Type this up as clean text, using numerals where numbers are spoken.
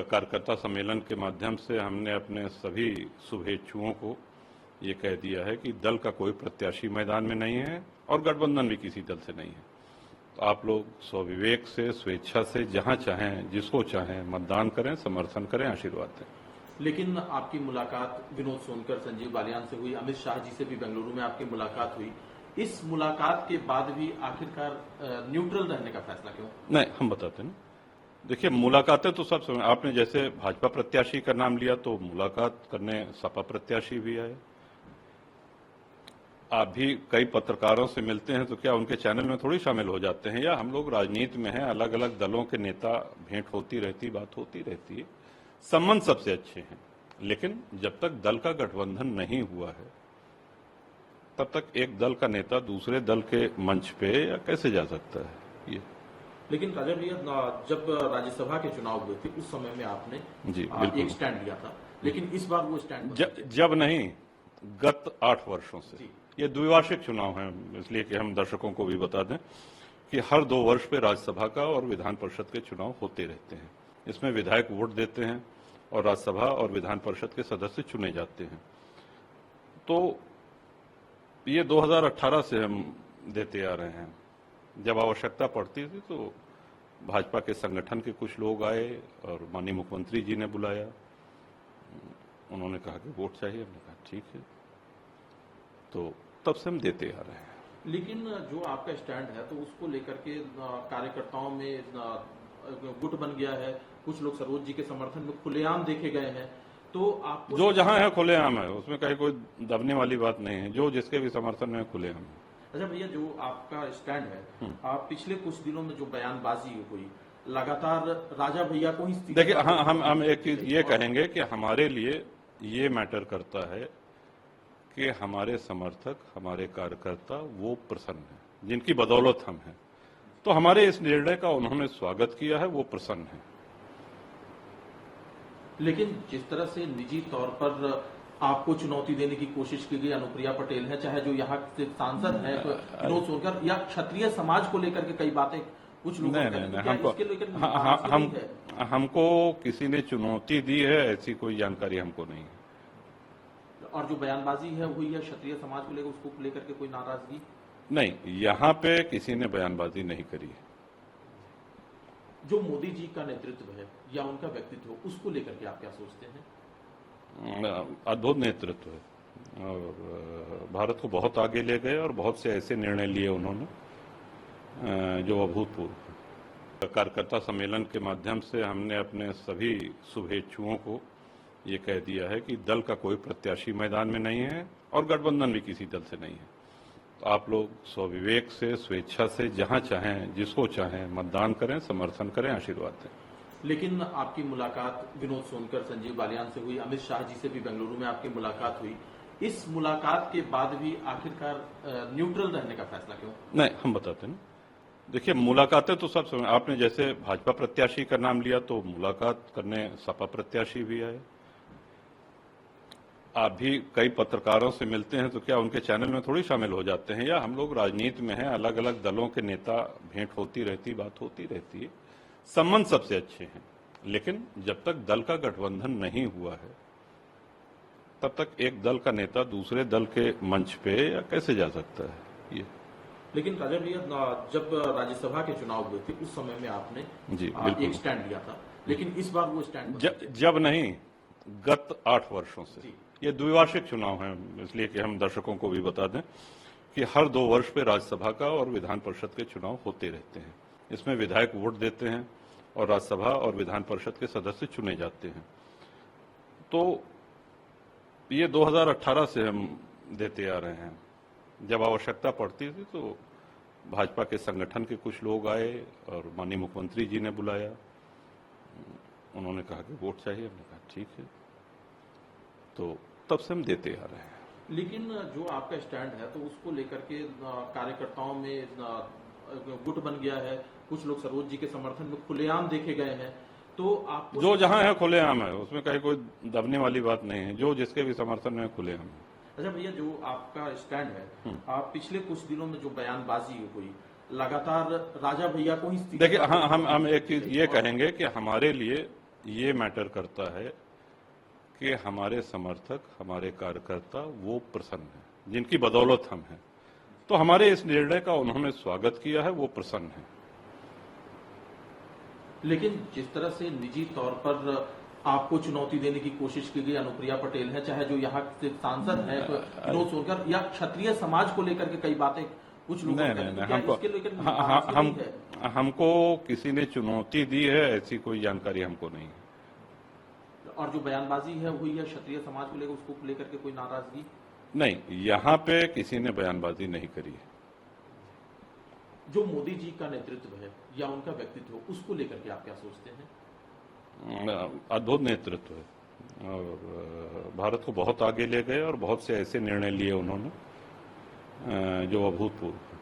कार्यकर्ता सम्मेलन के माध्यम से हमने अपने सभी शुभेच्छुओं को ये कह दिया है कि दल का कोई प्रत्याशी मैदान में नहीं है और गठबंधन भी किसी दल से नहीं है। तो आप लोग स्वविवेक से, स्वेच्छा से, जहां चाहें, जिसको चाहें मतदान करें, समर्थन करें, आशीर्वाद दें। लेकिन आपकी मुलाकात विनोद सोनकर, संजीव बालियान से हुई, अमित शाह जी से भी बेंगलुरु में आपकी मुलाकात हुई। इस मुलाकात के बाद भी आखिरकार न्यूट्रल रहने का फैसला क्यों? नहीं, हम बताते हैं। देखिए, मुलाकातें तो सब समय, आपने जैसे भाजपा प्रत्याशी का नाम लिया तो मुलाकात करने सपा प्रत्याशी भी आए। आप भी कई पत्रकारों से मिलते हैं तो क्या उनके चैनल में थोड़ी शामिल हो जाते हैं? या हम लोग राजनीति में हैं, अलग अलग दलों के नेता, भेंट होती रहती, बात होती रहती है, संबंध सबसे अच्छे हैं। लेकिन जब तक दल का गठबंधन नहीं हुआ है तब तक एक दल का नेता दूसरे दल के मंच पे या कैसे जा सकता है ये? लेकिन राजा भैया, जब राज्यसभा के चुनाव हुए थे उस समय में आपने जी एक स्टैंड लिया था, लेकिन इस बार वो स्टैंड जब नहीं, गत 8 वर्षों से। ये द्विवार्षिक चुनाव है, इसलिए कि हम दर्शकों को भी बता दें कि हर 2 वर्ष पे राज्यसभा का और विधान परिषद के चुनाव होते रहते हैं। इसमें विधायक वोट देते हैं और राज्यसभा और विधान परिषद के सदस्य चुने जाते हैं। तो ये 2018 से हम देते आ रहे हैं। जब आवश्यकता पड़ती थी तो भाजपा के संगठन के कुछ लोग आए और माननीय मुख्यमंत्री जी ने बुलाया, उन्होंने कहा कि वोट चाहिए, हमने कहा ठीक है, तो तब से हम देते आ रहे हैं। लेकिन जो आपका स्टैंड है तो उसको लेकर के कार्यकर्ताओं में गुट बन गया है, कुछ लोग सरोज जी के समर्थन में खुलेआम देखे गए हैं, तो आप जो जहां है खुलेआम है, उसमें कहीं कोई दबने वाली बात नहीं है। जो जिसके भी समर्थन में खुलेआम है। अच्छा भैया, जो आपका स्टैंड है, आप पिछले कुछ दिनों में जो बयानबाजी हुई, लगातार राजा भैया को ही देखिए, हम एक चीज ये कहेंगे कि हमारे लिए ये मैटर करता है कि हमारे समर्थक, हमारे कार्यकर्ता वो प्रसन्न हैं जिनकी बदौलत हम हैं। तो हमारे इस निर्णय का उन्होंने स्वागत किया है, वो प्रसन्न है। लेकिन जिस तरह से निजी तौर पर आपको चुनौती देने की कोशिश की गई, अनुप्रिया पटेल है, चाहे जो यहाँ से सांसद है विनोद सोनकर, या क्षत्रिय समाज को लेकर के कई बातें कुछ लोग हमको किसी ने चुनौती दी है ऐसी कोई जानकारी हमको नहीं है। और जो बयानबाजी है हुई है क्षत्रिय समाज को लेकर, उसको लेकर के कोई नाराजगी नहीं, यहाँ पे किसी ने बयानबाजी नहीं करी है। जो मोदी जी का नेतृत्व है या उनका व्यक्तित्व, उसको लेकर के आप क्या सोचते हैं? अद्भुत नेतृत्व है और भारत को बहुत आगे ले गए और बहुत से ऐसे निर्णय लिए उन्होंने जो अभूतपूर्व। कार्यकर्ता सम्मेलन के माध्यम से हमने अपने सभी शुभेच्छुओं को ये कह दिया है कि दल का कोई प्रत्याशी मैदान में नहीं है और गठबंधन भी किसी दल से नहीं है। तो आप लोग स्वविवेक से, स्वेच्छा से, जहां चाहें, जिसको चाहें मतदान करें, समर्थन करें, आशीर्वाद दें। लेकिन आपकी मुलाकात विनोद सोनकर, संजीव बालियान से हुई, अमित शाह जी से भी बेंगलुरु में आपकी मुलाकात हुई। इस मुलाकात के बाद भी आखिरकार न्यूट्रल रहने का फैसला क्यों? नहीं, हम बताते हैं। देखिए, मुलाकातें तो सब समय, आपने जैसे भाजपा प्रत्याशी का नाम लिया तो मुलाकात करने सपा प्रत्याशी भी आए। आप भी कई पत्रकारों से मिलते हैं तो क्या उनके चैनल में थोड़ी शामिल हो जाते हैं? या हम लोग राजनीति में हैं, अलग अलग दलों के नेता, भेंट होती रहती, बात होती रहती है, संबंध सबसे अच्छे हैं। लेकिन जब तक दल का गठबंधन नहीं हुआ है तब तक एक दल का नेता दूसरे दल के मंच पे या कैसे जा सकता है ये? लेकिन राजा भैया, जब राज्यसभा के चुनाव हुए थे उस समय में आपने एक स्टैंड लिया था, लेकिन इस बार वो स्टैंड जब नहीं, गत 8 वर्षों से। ये द्विवार्षिक चुनाव है, इसलिए कि हम दर्शकों को भी बता दें कि हर 2 वर्ष पे राज्यसभा का और विधान परिषद के चुनाव होते रहते हैं। इसमें विधायक वोट देते हैं और राज्यसभा और विधान परिषद के सदस्य चुने जाते हैं। तो ये 2018 से हम देते आ रहे हैं। जब आवश्यकता पड़ती थी तो भाजपा के संगठन के कुछ लोग आए और माननीय मुख्यमंत्री जी ने बुलाया, उन्होंने कहा कि वोट चाहिए, हमने कहा ठीक है, तो तब से हम देते आ रहे हैं। लेकिन जो आपका स्टैंड है तो उसको लेकर के कार्यकर्ताओं में गुट बन गया है, कुछ लोग सरोज जी के समर्थन में खुलेआम देखे गए हैं, तो आप जो जहां है खुलेआम है, उसमें कहीं कोई दबने वाली बात नहीं है। जो जिसके भी समर्थन में खुलेआम है। अच्छा भैया, जो आपका स्टैंड है, आप पिछले कुछ दिनों में जो बयानबाजी हुई, लगातार राजा भैया को ही देखिए, हम एक चीज ये कहेंगे कि हमारे लिए ये मैटर करता है कि हमारे समर्थक, हमारे कार्यकर्ता वो प्रसन्न हैं, जिनकी बदौलत हम हैं। तो हमारे इस निर्णय का उन्होंने स्वागत किया है, वो प्रसन्न है। लेकिन जिस तरह से निजी तौर पर आपको चुनौती देने की कोशिश की गई अनुप्रिया पटेल है, चाहे जो यहाँ से सांसद है विनोद सोनकर, या क्षत्रिय समाज को लेकर के कई बातें कुछ लोग हमको किसी ने चुनौती दी है ऐसी कोई जानकारी हमको नहीं है। और जो बयानबाजी है हुई है क्षत्रिय समाज को लेकर, उसको लेकर के कोई नाराजगी नहीं, यहाँ पे किसी ने बयानबाजी नहीं करी है। जो मोदी जी का नेतृत्व है या उनका व्यक्तित्व, उसको लेकर के आप क्या सोचते हैं? अद्भुत नेतृत्व है और भारत को बहुत आगे ले गए और बहुत से ऐसे निर्णय लिए उन्होंने जो अभूतपूर्व।